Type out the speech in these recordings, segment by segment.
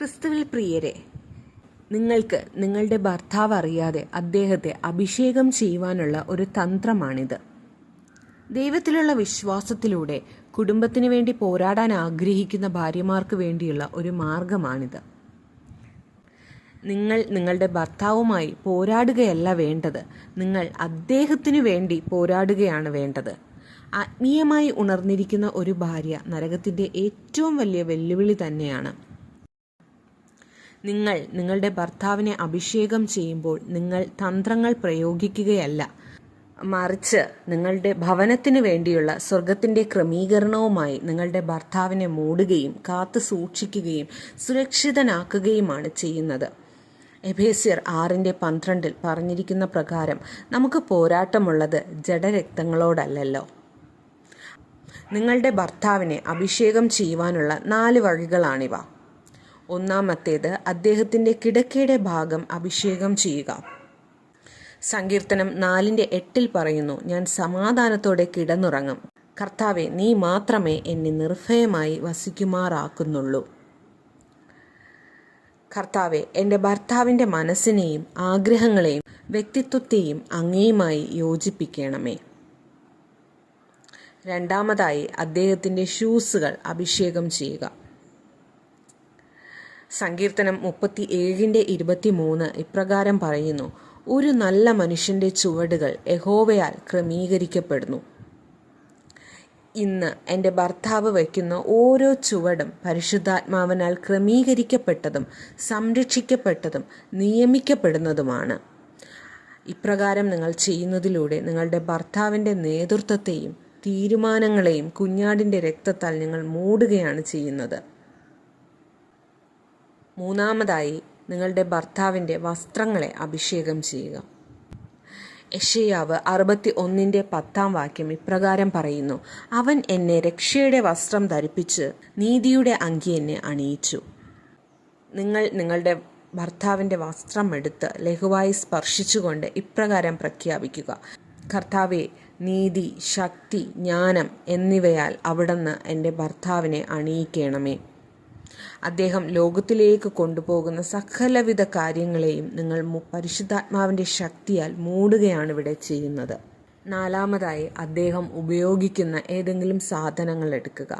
ക്രിസ്തുവിൽ പ്രിയരെ, നിങ്ങൾക്ക് നിങ്ങളുടെ ഭർത്താവ് അറിയാതെ അദ്ദേഹത്തെ അഭിഷേകം ചെയ്യുവാനുള്ള ഒരു തന്ത്രമാണിത്. ദൈവത്തിലുള്ള വിശ്വാസത്തിലൂടെ കുടുംബത്തിന് വേണ്ടി പോരാടാൻ ആഗ്രഹിക്കുന്ന ഭാര്യമാർക്ക് വേണ്ടിയുള്ള ഒരു മാർഗമാണിത്. നിങ്ങൾ നിങ്ങളുടെ ഭർത്താവുമായി പോരാടുകയല്ല വേണ്ടത്, നിങ്ങൾ അദ്ദേഹത്തിനു വേണ്ടി പോരാടുകയാണ് വേണ്ടത്. ആത്മീയമായി ഉണർന്നിരിക്കുന്ന ഒരു ഭാര്യ നരകത്തിൻ്റെ ഏറ്റവും വലിയ വെല്ലുവിളി തന്നെയാണ്. നിങ്ങൾ നിങ്ങളുടെ ഭർത്താവിനെ അഭിഷേകം ചെയ്യുമ്പോൾ നിങ്ങൾ തന്ത്രങ്ങൾ പ്രയോഗിക്കുകയല്ല, മറിച്ച് നിങ്ങളുടെ ഭവനത്തിന് വേണ്ടിയുള്ള സ്വർഗത്തിൻ്റെ ക്രമീകരണവുമായി നിങ്ങളുടെ ഭർത്താവിനെ മൂടുകയും കാത്തു സൂക്ഷിക്കുകയും സുരക്ഷിതനാക്കുകയുമാണ് ചെയ്യുന്നത്. എഫേസ്യർ 6:12 പറഞ്ഞിരിക്കുന്ന പ്രകാരം നമുക്ക് പോരാട്ടമുള്ളത് ജഡരക്തങ്ങളോടല്ലല്ലോ. നിങ്ങളുടെ ഭർത്താവിനെ അഭിഷേകം ചെയ്യുവാനുള്ള 4 വഴികളാണിവ. ഒന്നാമത്തേത്, അദ്ദേഹത്തിൻ്റെ കിടക്കയുടെ ഭാഗം അഭിഷേകം ചെയ്യുക. സങ്കീർത്തനം 4:8 പറയുന്നു, ഞാൻ സമാധാനത്തോടെ കിടന്നുറങ്ങും, കർത്താവെ നീ മാത്രമേ എന്നെ നിർഭയമായി വസിക്കുമാറാക്കുന്നുള്ളൂ. കർത്താവെ, എൻ്റെ ഭർത്താവിൻ്റെ മനസ്സിനെയും ആഗ്രഹങ്ങളെയും വ്യക്തിത്വത്തെയും അങ്ങേയുമായി യോജിപ്പിക്കണമേ. രണ്ടാമതായി, അദ്ദേഹത്തിൻ്റെ ഷൂസുകൾ അഭിഷേകം ചെയ്യുക. സങ്കീർത്തനം 37:23 ഇപ്രകാരം പറയുന്നു, ഒരു നല്ല മനുഷ്യൻ്റെ ചുവടുകൾ യഹോവയാൽ ക്രമീകരിക്കപ്പെടുന്നു. ഇന്ന് എൻ്റെ ഭർത്താവ് വയ്ക്കുന്ന ഓരോ ചുവടും പരിശുദ്ധാത്മാവിനാൽ ക്രമീകരിക്കപ്പെട്ടതും സംരക്ഷിക്കപ്പെട്ടതും നിയമിക്കപ്പെടുന്നതുമാണ്. ഇപ്രകാരം നിങ്ങൾ ചെയ്യുന്നതിലൂടെ നിങ്ങളുടെ ഭർത്താവിൻ്റെ നേതൃത്വത്തെയും തീരുമാനങ്ങളെയും കുഞ്ഞാടിൻ്റെ രക്തത്താൽ നിങ്ങൾ മൂടുകയാണ് ചെയ്യുന്നത്. മൂന്നാമതായി, നിങ്ങളുടെ ഭർത്താവിൻ്റെ വസ്ത്രങ്ങളെ അഭിഷേകം ചെയ്യുക. യെശയ്യാവ് 61:10 ഇപ്രകാരം പറയുന്നു, അവൻ എന്നെ രക്ഷയുടെ വസ്ത്രം ധരിപ്പിച്ച് നീതിയുടെ അങ്കി എന്നെ അണിയിച്ചു. നിങ്ങൾ നിങ്ങളുടെ ഭർത്താവിൻ്റെ വസ്ത്രം എടുത്ത് ലഘുവായി സ്പർശിച്ചുകൊണ്ട് ഇപ്രകാരം പ്രഖ്യാപിക്കുക, കർത്താവെ, നീതി, ശക്തി, ജ്ഞാനം എന്നിവയാൽ അവിടുന്ന് എൻ്റെ ഭർത്താവിനെ അണിയിക്കണമേ. അദ്ദേഹം ലോകത്തിലേക്ക് കൊണ്ടുപോകുന്ന സകലവിധ കാര്യങ്ങളെയും നിങ്ങൾ പരിശുദ്ധാത്മാവിൻ്റെ ശക്തിയാൽ മൂടുകയാണ് ഇവിടെ ചെയ്യുന്നത്. നാലാമതായി, അദ്ദേഹം ഉപയോഗിക്കുന്ന ഏതെങ്കിലും സാധനങ്ങൾ എടുക്കുക.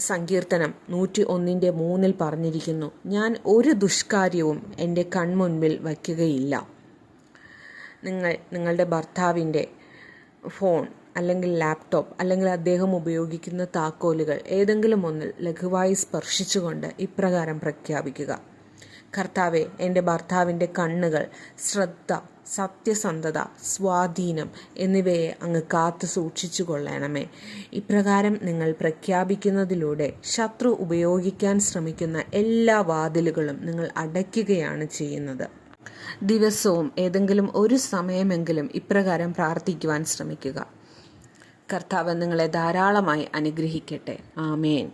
സങ്കീർത്തനം 101:3 പറഞ്ഞിരിക്കുന്നു, ഞാൻ ഒരു ദുഷ്കാര്യവും എൻ്റെ കൺമുൻപിൽ വയ്ക്കുകയില്ല. നിങ്ങളുടെ ഭർത്താവിൻ്റെ ഫോൺ അല്ലെങ്കിൽ ലാപ്ടോപ്പ് അല്ലെങ്കിൽ അദ്ദേഹം ഉപയോഗിക്കുന്ന താക്കോലുകൾ ഏതെങ്കിലും ഒന്നിൽ ലഘുവായി സ്പർശിച്ചുകൊണ്ട് ഇപ്രകാരം പ്രഖ്യാപിക്കുക, കർത്താവെ, എൻ്റെ ഭർത്താവിൻ്റെ കണ്ണുകൾ, ശ്രദ്ധ, സത്യസന്ധത, സ്വാധീനം എന്നിവയെ അങ്ങ് കാത്തു സൂക്ഷിച്ചു കൊള്ളണമേ. ഇപ്രകാരം നിങ്ങൾ പ്രഖ്യാപിക്കുന്നതിലൂടെ ശത്രു ഉപയോഗിക്കാൻ ശ്രമിക്കുന്ന എല്ലാ വാതിലുകളും നിങ്ങൾ അടയ്ക്കുകയാണ് ചെയ്യുന്നത്. ദിവസവും ഏതെങ്കിലും ഒരു സമയമെങ്കിലും ഇപ്രകാരം പ്രാർത്ഥിക്കുവാൻ ശ്രമിക്കുക. കർത്താവ് നിങ്ങളെ ധാരാളമായി അനുഗ്രഹിക്കട്ടെ. ആമേൻ.